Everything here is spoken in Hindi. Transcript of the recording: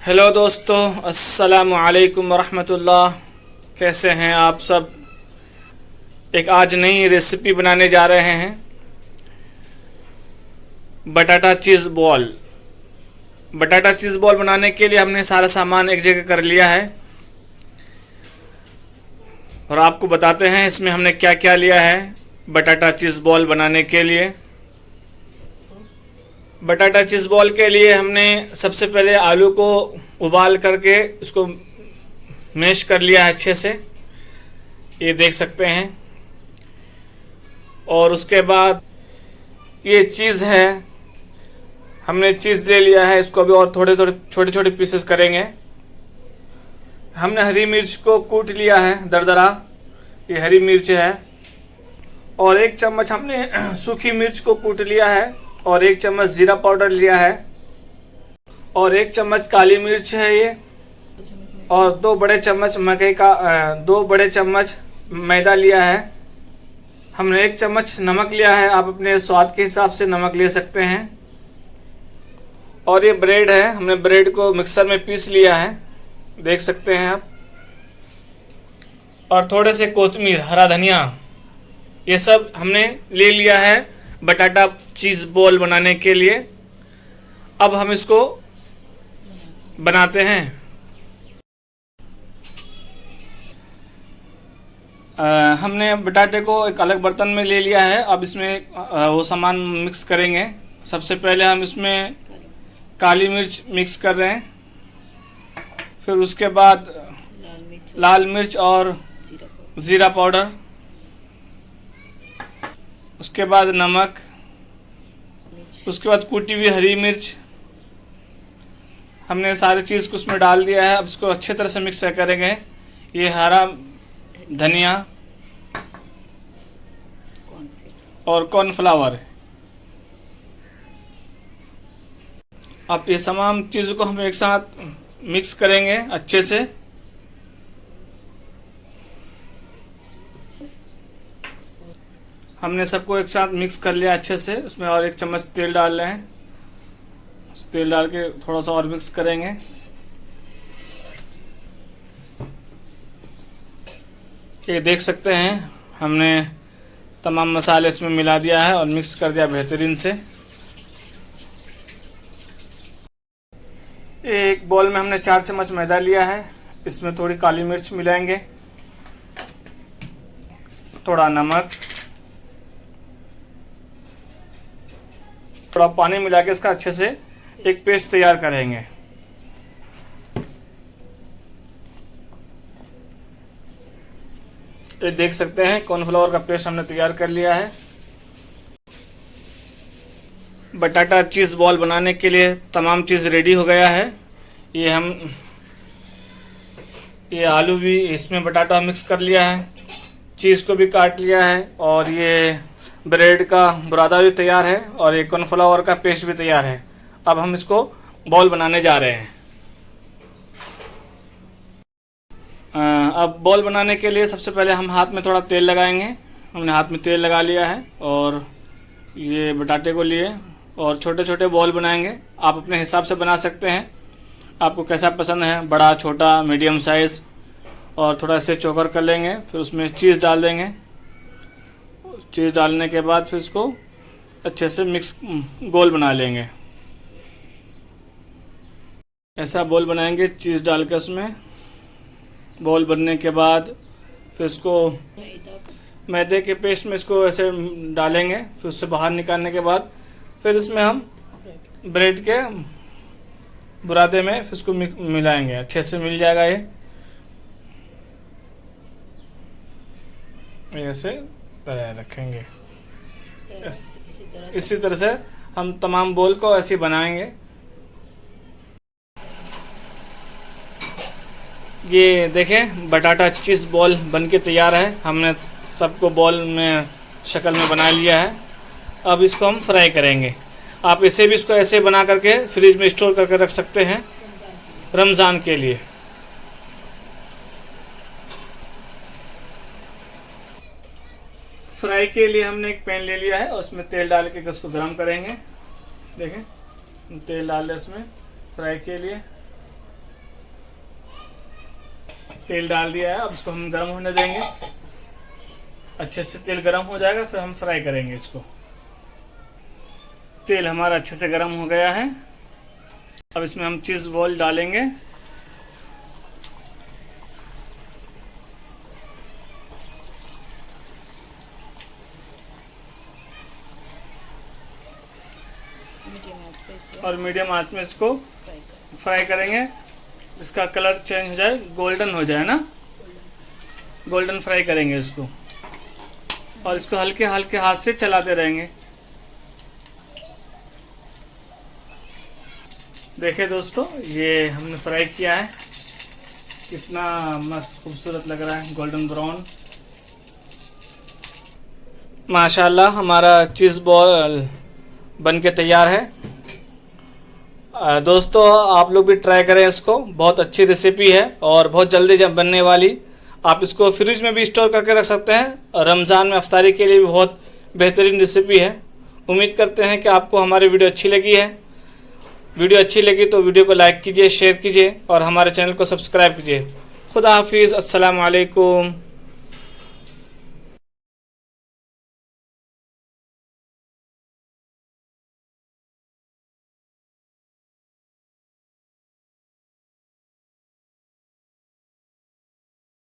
हेलो दोस्तों, अस्सलामु अलैकुम वरहमतुल्लाह। कैसे हैं आप सब। एक आज नई रेसिपी बनाने जा रहे हैं, बटाटा चीज़ बॉल। बटाटा चीज़ बॉल बनाने के लिए हमने सारा सामान एक जगह कर लिया है और आपको बताते हैं इसमें हमने क्या क्या लिया है बटाटा चीज़ बॉल बनाने के लिए। बटाटा चीज़ बॉल के लिए हमने सबसे पहले आलू को उबाल करके उसको मैश कर लिया है अच्छे से, ये देख सकते हैं। और उसके बाद ये चीज़ है, हमने चीज़ ले लिया है, इसको अभी और थोड़े थोड़े छोटे छोटे पीसेस करेंगे। हमने हरी मिर्च को कूट लिया है दरदरा, ये हरी मिर्च है। और 1 चम्मच हमने सूखी मिर्च को कूट लिया है और 1 चम्मच ज़ीरा पाउडर लिया है और 1 चम्मच काली मिर्च है ये। और 2 बड़े चम्मच मकई का 2 बड़े चम्मच मैदा लिया है। हमने 1 चम्मच नमक लिया है, आप अपने स्वाद के हिसाब से नमक ले सकते हैं। और ये ब्रेड है, हमने ब्रेड को मिक्सर में पीस लिया है, देख सकते हैं आप। और थोड़े से कोथिमीर, हरा धनिया, ये सब हमने ले लिया है बटाटा चीज़ बॉल बनाने के लिए। अब हम इसको बनाते हैं। हमने बटाटे को एक अलग बर्तन में ले लिया है। अब इसमें वो सामान मिक्स करेंगे। सबसे पहले हम इसमें काली मिर्च मिक्स कर रहे हैं, फिर उसके बाद लाल मिर्च और ज़ीरा पाउडर, उसके बाद नमक, उसके बाद कूटी हुई हरी मिर्च। हमने सारी चीज़ को उसमें डाल दिया है। अब इसको अच्छे तरह से मिक्स करेंगे। ये हरा धनिया और कॉर्नफ्लावर। अब ये तमाम चीज़ों को हम एक साथ मिक्स करेंगे अच्छे से। हमने सबको एक साथ मिक्स कर लिया अच्छे से। उसमें और 1 चम्मच तेल डाल रहे हैं, उस तेल डाल के थोड़ा सा और मिक्स करेंगे। ये देख सकते हैं हमने तमाम मसाले इसमें मिला दिया है और मिक्स कर दिया बेहतरीन से। एक बॉल में हमने 4 चम्मच मैदा लिया है, इसमें थोड़ी काली मिर्च मिलाएंगे, थोड़ा नमक, थोड़ा पानी मिला के इसका अच्छे से एक पेस्ट तैयार करेंगे। ये देख सकते हैं कॉर्नफ्लावर का पेस्ट हमने तैयार कर लिया है। बटाटा चीज़ बॉल बनाने के लिए तमाम चीज़ रेडी हो गया है। ये आलू भी इसमें बटाटा मिक्स कर लिया है, चीज़ को भी काट लिया है और ये ब्रेड का बुरादा भी तैयार है और ये कॉर्नफ्लावर का पेस्ट भी तैयार है। अब हम इसको बॉल बनाने जा रहे हैं। अब बॉल बनाने के लिए सबसे पहले हम हाथ में थोड़ा तेल लगाएंगे। हमने हाथ में तेल लगा लिया है और ये बटाटे को लिए और छोटे छोटे बॉल बनाएंगे। आप अपने हिसाब से बना सकते हैं, आपको कैसा पसंद है, बड़ा, छोटा, मीडियम साइज़। और थोड़ा से चोकर कर लेंगे, फिर उसमें चीज़ डाल देंगे। चीज़ डालने के बाद फिर इसको अच्छे से मिक्स गोल बना लेंगे। ऐसा बॉल बनाएंगे चीज़ डाल के। उसमें बॉल बनने के बाद फिर इसको मैदे के पेस्ट में इसको ऐसे डालेंगे। फिर उससे बाहर निकालने के बाद फिर इसमें हम ब्रेड के बुरादे में फिर इसको मिलाएंगे, अच्छे से मिल जाएगा। ये ऐसे तरह रखेंगे। इसी तरह से हम तमाम बॉल को ऐसे बनाएंगे। ये देखें बटाटा चीज़ बॉल बनके तैयार है। हमने सबको बॉल में शक्ल में बना लिया है। अब इसको हम फ्राई करेंगे। आप इसे भी इसको ऐसे बना करके फ्रिज में स्टोर करके रख सकते हैं रमज़ान के लिए। फ्राई के लिए हमने एक पैन ले लिया है और उसमें तेल डाल के उसको गर्म करेंगे। देखें तेल डाल लें इसमें फ्राई के लिए। तेल डाल दिया है, अब इसको हम गर्म होने देंगे। अच्छे से तेल गर्म हो जाएगा, फिर हम फ्राई करेंगे इसको। तेल हमारा अच्छे से गर्म हो गया है। अब इसमें हम चीज़ बॉल डालेंगे। और मीडियम आंच में इसको फ्राई करेंगे। इसका कलर चेंज हो जाए, गोल्डन हो जाए ना, गोल्डन फ्राई करेंगे इसको। और इसको हल्के हल्के हाथ से चलाते रहेंगे। देखिए दोस्तों, ये हमने फ्राई किया है, कितना मस्त खूबसूरत लग रहा है, गोल्डन ब्राउन। माशाल्लाह हमारा चीज़ बॉल बन के तैयार है। दोस्तों आप लोग भी ट्राई करें इसको, बहुत अच्छी रेसिपी है और बहुत जल्दी जब बनने वाली। आप इसको फ्रिज में भी स्टोर करके रख सकते हैं और रमज़ान में अफ्तारी के लिए भी बहुत बेहतरीन रेसिपी है। उम्मीद करते हैं कि आपको हमारी वीडियो अच्छी लगी है। वीडियो अच्छी लगी तो वीडियो को लाइक कीजिए, शेयर कीजिए और हमारे चैनल को सब्सक्राइब कीजिए। खुदा हाफिज़, अस्सलाम वालेकुम।